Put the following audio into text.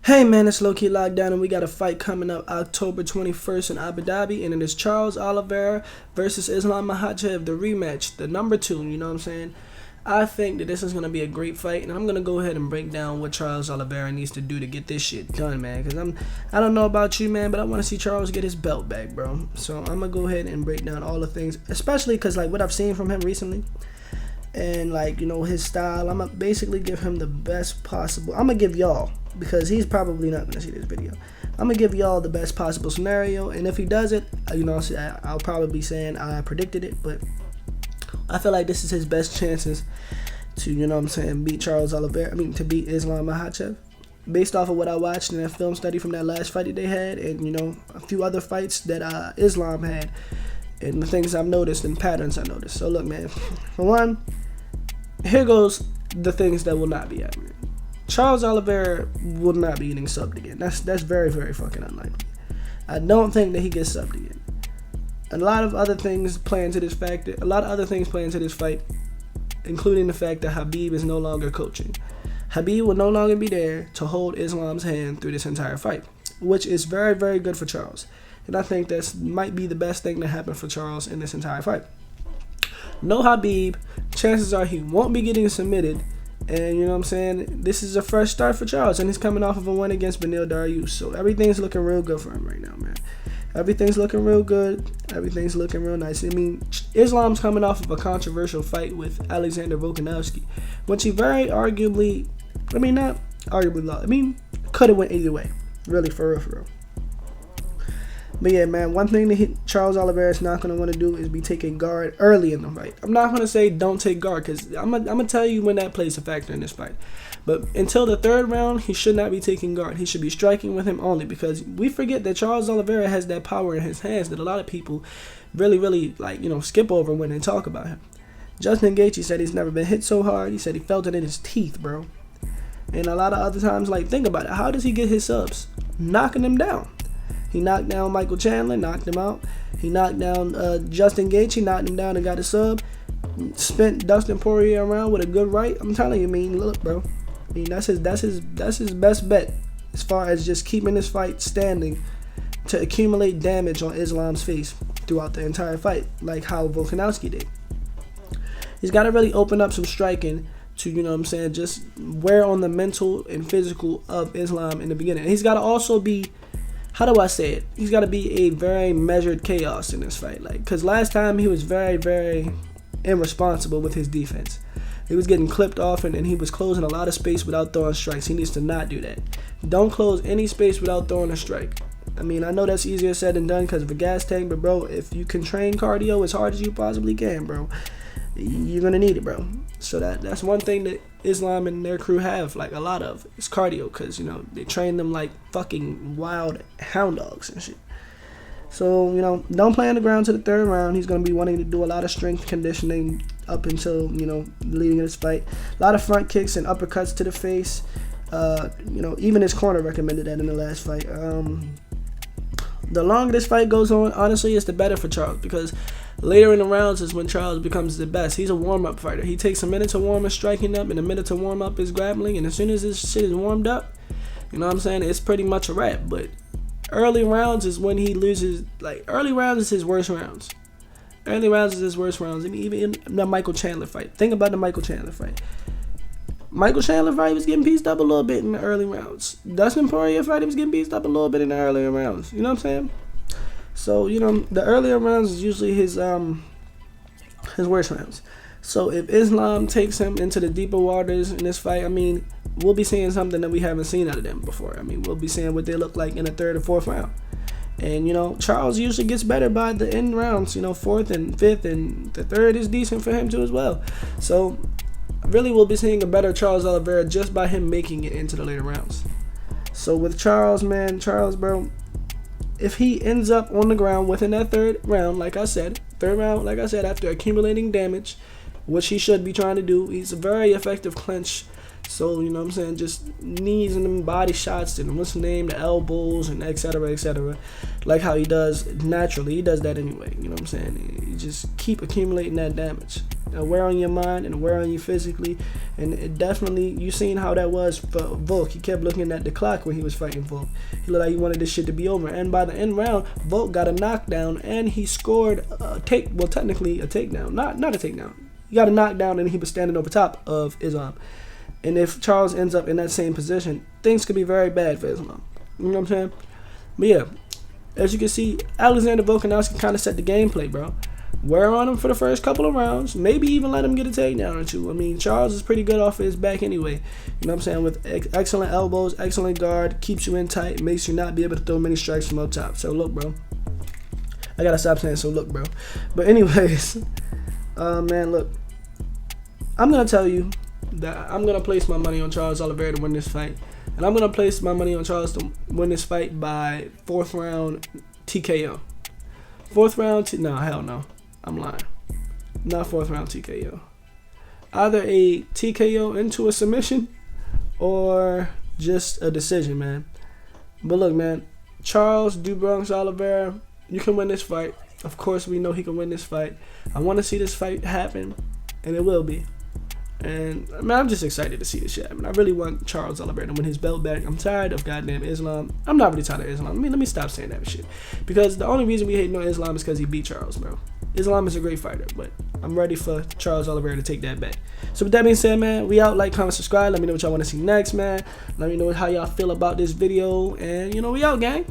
Hey man, it's low-key lockdown and we got a fight coming up October 21st in Abu Dhabi, and it is Charles Oliveira versus Islam Makhachev, the rematch, the number 2, you know what I'm saying? I think that this is going to be a great fight, and I'm going to go ahead and break down what Charles Oliveira needs to do to get this shit done, man, because I don't know about you, man, but I want to see Charles get his belt back, bro. So I'm going to go ahead and break down all the things, especially because, like, what I've seen from him recently, and, like, you know, his style, I'm going to basically give him the best possible. I'm going to give y'all, because he's probably not going to see this video, I'm going to give y'all the best possible scenario, and if he does it, you know, I'll probably be saying I predicted it, but I feel like this is his best chances to, you know what I'm saying, beat Charles Oliveira, to beat Islam Makhachev. Based off of what I watched in that film study from that last fight that they had, and, you know, a few other fights that Islam had, and the things I've noticed and patterns I noticed. So look, man, for one, here goes the things that will not be happening. Charles Oliveira will not be getting subbed again. That's very, very fucking unlikely. I don't think that he gets subbed again. A lot of other things play into this fight, including the fact that Khabib is no longer coaching. Khabib will no longer be there to hold Islam's hand through this entire fight, which is very, very good for Charles. And I think that might be the best thing to happen for Charles in this entire fight. No Khabib, chances are he won't be getting submitted. And, you know what I'm saying, this is a fresh start for Charles, and he's coming off of a win against Beneil Dariush. So everything's looking real good for him right now, man. Everything's looking real good. Everything's looking real nice. I mean, Islam's coming off of a controversial fight with Alexander Volkanovski, which he very arguably, not arguably, could have went either way, really, for real. But yeah, man, one thing that Charles Oliveira is not going to want to do is be taking guard early in the fight. I'm not going to say don't take guard, because I'm going to tell you when that plays a factor in this fight. But until the third round, he should not be taking guard. He should be striking with him only, because we forget that Charles Oliveira has that power in his hands that a lot of people really, like, you know, skip over when they talk about him. Justin Gaethje said he's never been hit so hard. He said he felt it in his teeth, bro. And a lot of other times, like, think about it. How does he get his subs? Knocking them down. He knocked down Michael Chandler, knocked him out. He knocked down Justin Gaethje, knocked him down and got a sub. Spent Dustin Poirier around with a good right. I'm telling you, look, bro. That's his best bet as far as just keeping this fight standing to accumulate damage on Islam's face throughout the entire fight, like how Volkanovski did. He's got to really open up some striking to, you know what I'm saying, just wear on the mental and physical of Islam in the beginning. And he's got to also be, how do I say it? He's got to be a very measured chaos in this fight. Like, because last time he was very, very irresponsible with his defense. He was getting clipped off, and he was closing a lot of space without throwing strikes. He needs to not do that. Don't close any space without throwing a strike. I know that's easier said than done because of a gas tank, but, bro, if you can train cardio as hard as you possibly can, bro, you're going to need it, bro. So that's one thing that Islam and their crew have, like, a lot of. It's cardio because, you know, they train them like fucking wild hound dogs and shit. So, you know, don't play on the ground to the third round. He's going to be wanting to do a lot of strength conditioning up until, you know, leading this fight. A lot of front kicks and uppercuts to the face. You know, even his corner recommended that in the last fight. The longer this fight goes on, honestly, it's the better for Charles, because later in the rounds is when Charles becomes the best. He's a warm-up fighter. He takes a minute to warm his striking up and a minute to warm up his grappling, and as soon as this shit is warmed up, you know what I'm saying, it's pretty much a wrap. But early rounds is when he loses. Like, early rounds is his worst rounds. Early rounds is his worst rounds. I mean, even in the Michael Chandler fight. Think about the Michael Chandler fight. Michael Chandler fight, he was getting pieced up a little bit in the early rounds. Dustin Poirier fight, he was getting pieced up a little bit in the earlier rounds. You know what I'm saying? So, you know, the earlier rounds is usually his worst rounds. So if Islam takes him into the deeper waters in this fight, we'll be seeing something that we haven't seen out of them before. We'll be seeing what they look like in the third or fourth round. And, you know, Charles usually gets better by the end rounds, you know, fourth and fifth, and the third is decent for him too as well. So, really, we'll be seeing a better Charles Oliveira just by him making it into the later rounds. So, with Charles, bro, if he ends up on the ground within that third round, like I said, after accumulating damage, which he should be trying to do, he's a very effective clinch. So, you know what I'm saying, just knees and them body shots and the elbows and etc. Like how he does naturally. He does that anyway, you know what I'm saying? You just keep accumulating that damage. a wear on your mind and a wear on you physically. And it definitely, you seen how that was for Volk. He kept looking at the clock when he was fighting Volk. He looked like he wanted this shit to be over. And by the end round, Volk got a knockdown and he scored technically a takedown. Not a takedown. He got a knockdown and he was standing over top of Islam. And if Charles ends up in that same position, things could be very bad for Islam. You know what I'm saying? But yeah, as you can see, Alexander Volkanovski kind of set the gameplay, bro. Wear on him for the first couple of rounds. Maybe even let him get a takedown or two. I mean, Charles is pretty good off his back anyway. You know what I'm saying? With excellent elbows, excellent guard, keeps you in tight, makes you not be able to throw many strikes from up top. So look, bro. I gotta stop saying so look, bro. But anyways, man, look. I'm gonna tell you that I'm gonna place my money on Charles Oliveira to win this fight. And I'm going to place my money on Charles to win this fight by 4th round TKO. 4th round, no, hell no. I'm lying. Not 4th round TKO. Either a TKO into a submission or just a decision, man. But look, man, Charles do Bronx Oliveira, you can win this fight. Of course, we know he can win this fight. I want to see this fight happen, and it will be. And I mean, I'm just excited to see this shit happen. I really want Charles Oliveira to win his belt back. I'm tired of goddamn Islam. I'm not really tired of Islam. I mean, let me stop saying that shit. Because the only reason we hate on Islam is because he beat Charles, bro. Islam is a great fighter, but I'm ready for Charles Oliveira to take that back. So with that being said, man, we out. Like, comment, subscribe. Let me know what y'all want to see next, man. Let me know how y'all feel about this video. And, you know, we out, gang.